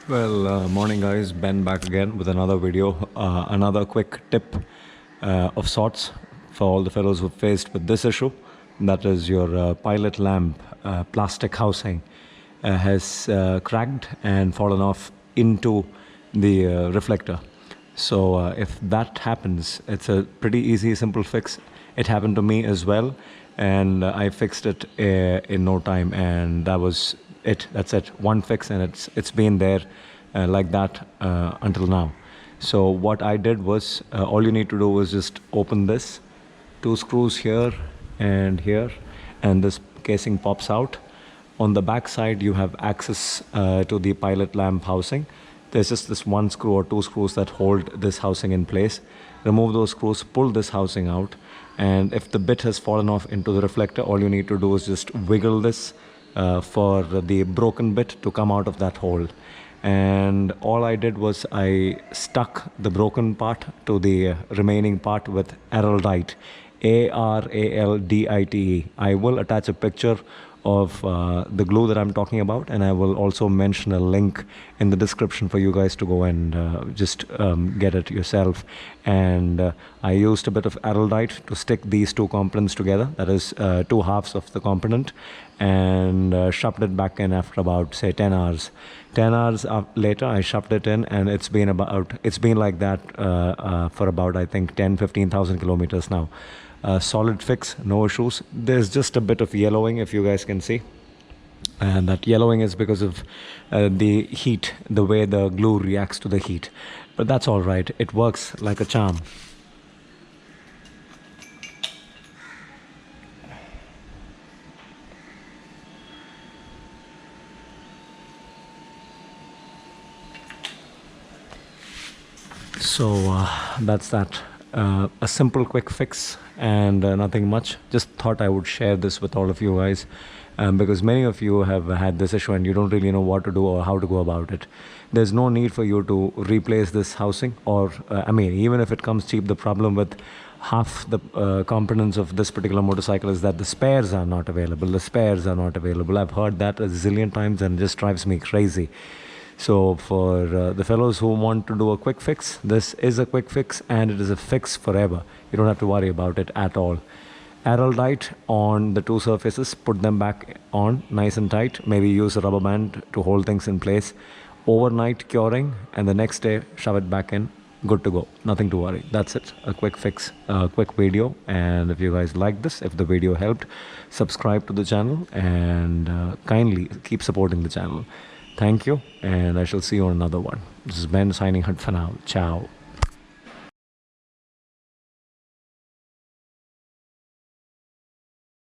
Morning guys, Ben back again with another video, another quick tip of sorts for all the fellows who faced with this issue. That is your pilot lamp plastic housing has cracked and fallen off into the reflector. So if that happens, it's a pretty easy, simple fix. It happened to me as well, and I fixed it in no time, and that was it. That's it. One fix, and it's been there like that until now. So what I did was, all you need to do was just open this, two screws here, and this casing pops out. On the back side, you have access to the pilot lamp housing. There's just this one screw or two screws that hold this housing in place. Remove those screws, pull this housing out, and if the bit has fallen off into the reflector, all you need to do is just wiggle this for the broken bit to come out of that hole. And all I did was I stuck the broken part to the remaining part with Araldite, Araldite. I will attach a picture of the glue that I'm talking about, and I will also mention a link in the description for you guys to go and just get it yourself. And I used a bit of Araldite to stick these two components together, that is two halves of the component, and shoved it back in after about, say, 10 hours. 10 hours later, I shoved it in, and it's been like that for about, I think, 15,000 kilometers now. Solid fix, no issues. There's just a bit of yellowing, if you guys can see, and that yellowing is because of the heat, the way the glue reacts to the heat, but that's all right. It works like a charm. So that's that. A simple quick fix and nothing much. Just thought I would share this with all of you guys, because many of you have had this issue and you don't really know what to do or how to go about it. There's no need for you to replace this housing, or I mean, even if it comes cheap, the problem with half the components of this particular motorcycle is that the spares are not available. I've heard that a zillion times, and it just drives me crazy. So for the fellows who want to do a quick fix, this is a quick fix, and it is a fix forever. You don't have to worry about it at all. Araldite on the two surfaces, put them back on nice and tight. Maybe use a rubber band to hold things in place. Overnight curing, and the next day shove it back in. Good to go. Nothing to worry. That's it. A quick fix, a quick video. And if you guys like this, if the video helped, subscribe to the channel and kindly keep supporting the channel. Thank you, and I shall see you on another one. This is Ben signing out for now. Ciao.